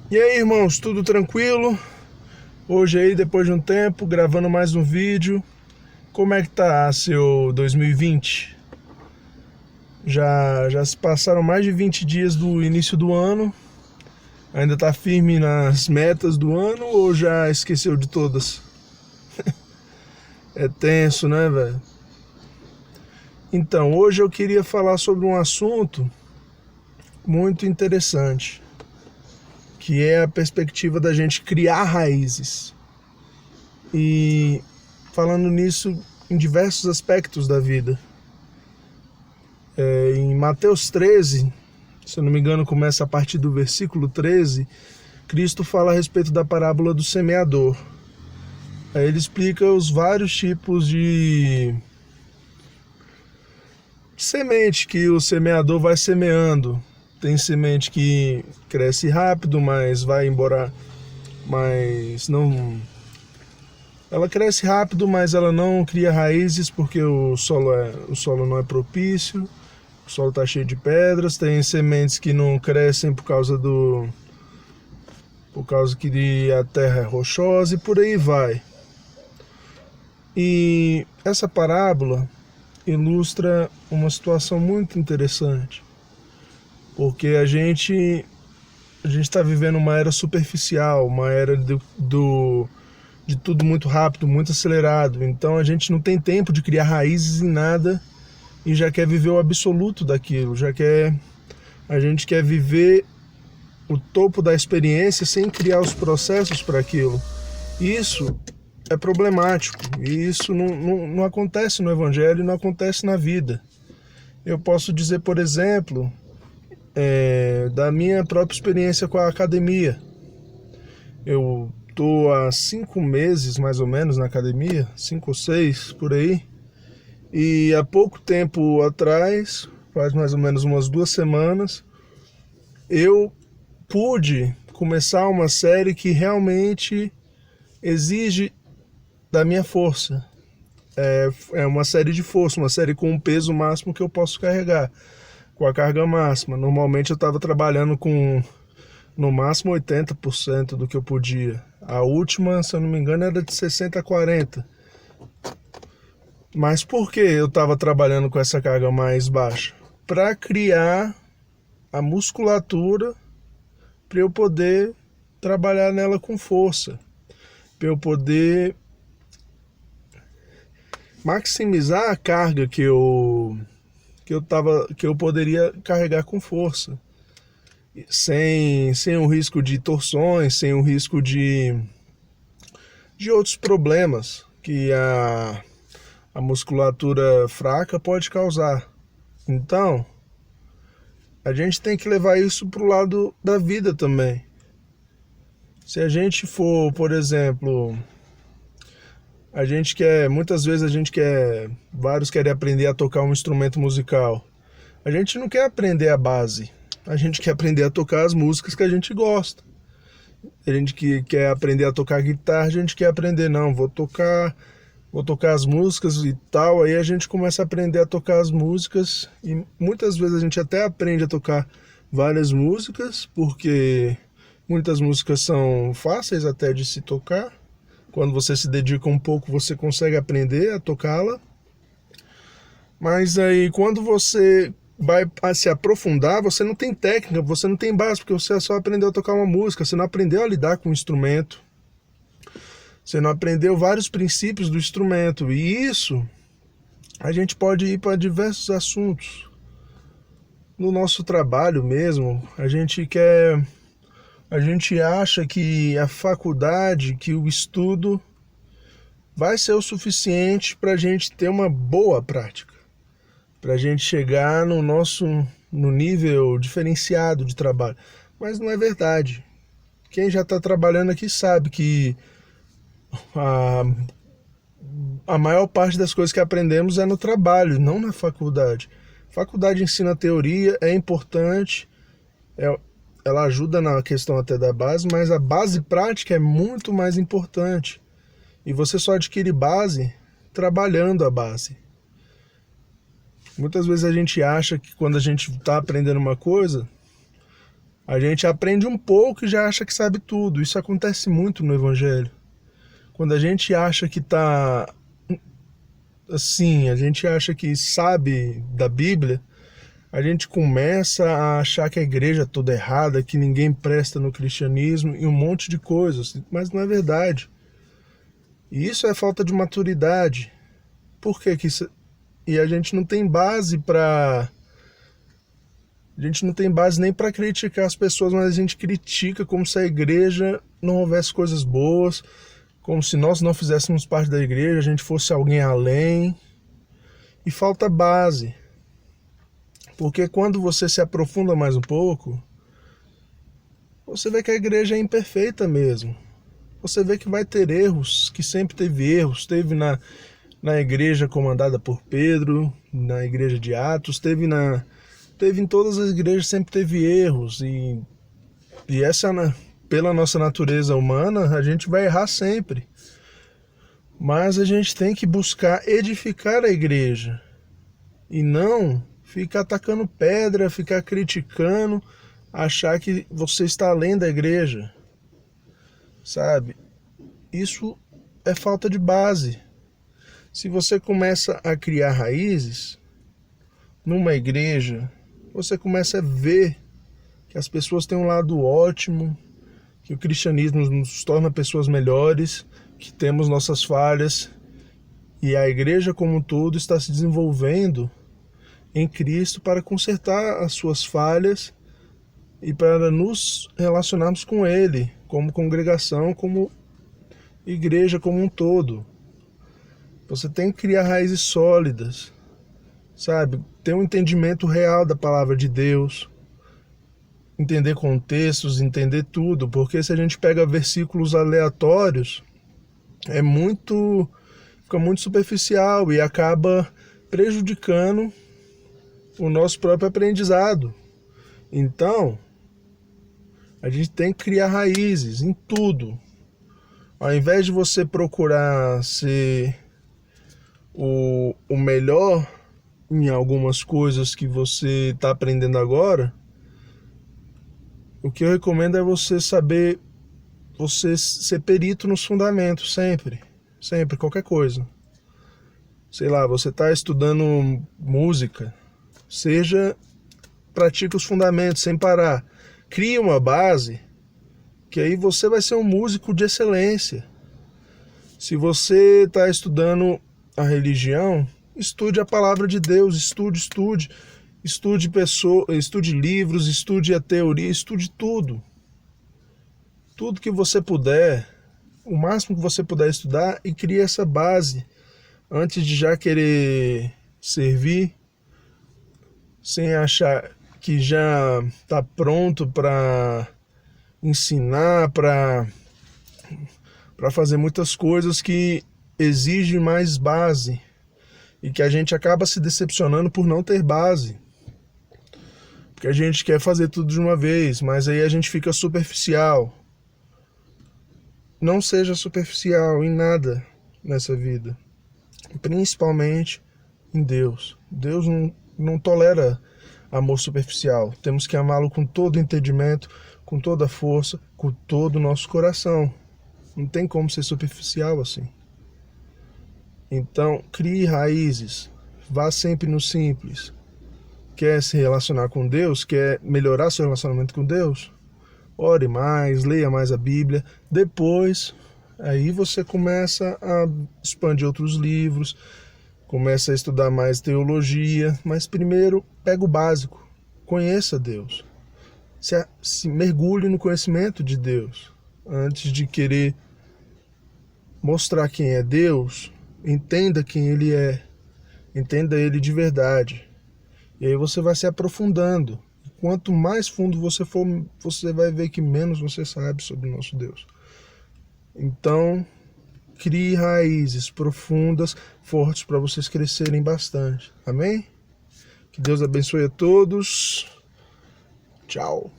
E aí, irmãos, tudo tranquilo? Hoje aí, depois de um tempo, gravando mais um vídeo. Como é que tá seu 2020? Já se passaram mais de 20 dias do início do ano. Ainda tá firme nas metas do ano ou já esqueceu de todas? É tenso, né, velho? Então, hoje eu queria falar sobre um assunto muito interessante, que é a perspectiva da gente criar raízes. E falando nisso em diversos aspectos da vida. Em Mateus 13, se eu não me engano, começa a partir do versículo 13, Cristo fala a respeito da parábola do semeador. Aí ele explica os vários tipos de semente que o semeador vai semeando. Tem semente que cresce rápido, mas vai embora, mas não. Ela cresce rápido, mas ela não cria raízes porque o solo não é propício. O solo está cheio de pedras. Tem sementes que não crescem por causa que a terra é rochosa e por aí vai. E essa parábola ilustra uma situação muito interessante, porque a gente está vivendo uma era superficial, uma era de tudo muito rápido, muito acelerado. Então a gente não tem tempo de criar raízes em nada e já quer viver o absoluto daquilo, a gente quer viver o topo da experiência sem criar os processos para aquilo. Isso é problemático e isso não acontece no Evangelho, não acontece na vida. Eu posso dizer, por exemplo, da minha própria experiência com a academia. Eu estou há 5 meses mais ou menos na academia, 5 ou 6 por aí, e há pouco tempo atrás, faz mais ou menos umas 2 semanas, eu pude começar uma série que realmente exige da minha força. É uma série de força, uma série com o peso máximo que eu posso carregar, com a carga máxima. Normalmente eu estava trabalhando com no máximo 80% do que eu podia. A última, se eu não me engano, era de 60 a 40. Mas por que eu estava trabalhando com essa carga mais baixa? Para criar a musculatura para eu poder trabalhar nela com força, para eu poder maximizar a carga que eu poderia carregar com força, sem o risco de torções, sem o risco de outros problemas que a musculatura fraca pode causar. Então, a gente tem que levar isso para o lado da vida também. Se a gente for, por exemplo, vários querem aprender a tocar um instrumento musical. A gente não quer aprender a base, a gente quer aprender a tocar as músicas que a gente gosta. A gente que quer aprender a tocar guitarra, a gente quer aprender, não, vou tocar as músicas e tal. Aí a gente começa a aprender a tocar as músicas e muitas vezes a gente até aprende a tocar várias músicas, porque muitas músicas são fáceis até de se tocar. Quando você se dedica um pouco, você consegue aprender a tocá-la. Mas aí quando você vai se aprofundar, você não tem técnica, você não tem base, porque você só aprendeu a tocar uma música, você não aprendeu a lidar com o instrumento, você não aprendeu vários princípios do instrumento. E isso a gente pode ir para diversos assuntos. No nosso trabalho mesmo, a gente acha que a faculdade, que o estudo vai ser o suficiente para a gente ter uma boa prática, para a gente chegar no nível diferenciado de trabalho. Mas não é verdade. Quem já está trabalhando aqui sabe que a, a maior parte das coisas que aprendemos é no trabalho, não na faculdade. A faculdade ensina teoria, é importante, ela ajuda na questão até da base, mas a base prática é muito mais importante. E você só adquire base trabalhando a base. Muitas vezes a gente acha que quando a gente está aprendendo uma coisa, A gente aprende um pouco e já acha que sabe tudo. Isso acontece muito no Evangelho. Quando a gente acha que tá assim, a gente acha que sabe da Bíblia, a gente começa a achar que a igreja é toda errada, que ninguém presta no cristianismo e um monte de coisas, mas não é verdade. E isso é falta de maturidade. Por que que isso... E a gente não tem base para... A gente não tem base nem para criticar as pessoas, mas a gente critica como se a igreja não houvesse coisas boas, como se nós não fizéssemos parte da igreja, a gente fosse alguém além. E falta base. Porque quando você se aprofunda mais um pouco, você vê que a igreja é imperfeita mesmo. Você vê que vai ter erros, que sempre teve erros. Teve na igreja comandada por Pedro, na igreja de Atos, teve em todas as igrejas, sempre teve erros. E essa, pela nossa natureza humana, a gente vai errar sempre. Mas a gente tem que buscar edificar a igreja. E não ficar atacando pedra, ficar criticando, achar que você está além da igreja. Sabe? Isso é falta de base. Se você começa a criar raízes numa igreja, você começa a ver que as pessoas têm um lado ótimo, que o cristianismo nos torna pessoas melhores, que temos nossas falhas, e a igreja como um todo está se desenvolvendo em Cristo para consertar as suas falhas e para nos relacionarmos com Ele, como congregação, como igreja como um todo. Você tem que criar raízes sólidas, sabe? Ter um entendimento real da palavra de Deus, entender contextos, entender tudo, porque se a gente pega versículos aleatórios, fica muito superficial e acaba prejudicando o nosso próprio aprendizado. Então, a gente tem que criar raízes em tudo. Ao invés de você procurar ser o melhor em algumas coisas que você está aprendendo agora, o que eu recomendo é você ser perito nos fundamentos, sempre, qualquer coisa. Sei lá, você está estudando música, pratica os fundamentos sem parar. Cria uma base, que aí você vai ser um músico de excelência. Se você está estudando a religião, estude a palavra de Deus, estude livros, estude a teoria, estude tudo. Tudo que você puder, o máximo que você puder estudar, e crie essa base antes de já querer servir, sem achar que já está pronto para ensinar, para fazer muitas coisas que exigem mais base e que a gente acaba se decepcionando por não ter base. Porque a gente quer fazer tudo de uma vez, mas aí a gente fica superficial. Não seja superficial em nada nessa vida, principalmente em Deus. Deus não tolera amor superficial. Temos que amá-lo com todo entendimento, com toda a força, com todo o nosso coração. Não tem como ser superficial assim. Então, crie raízes. Vá sempre no simples. Quer se relacionar com Deus? Quer melhorar seu relacionamento com Deus? Ore mais, leia mais a Bíblia. Depois, aí você começa a expandir outros livros, começa a estudar mais teologia, mas primeiro pega o básico. Conheça Deus. Se mergulhe no conhecimento de Deus. Antes de querer mostrar quem é Deus, entenda quem Ele é. Entenda Ele de verdade. E aí você vai se aprofundando. Quanto mais fundo você for, você vai ver que menos você sabe sobre o nosso Deus. Então, crie raízes profundas, fortes, para vocês crescerem bastante. Amém? Que Deus abençoe a todos. Tchau.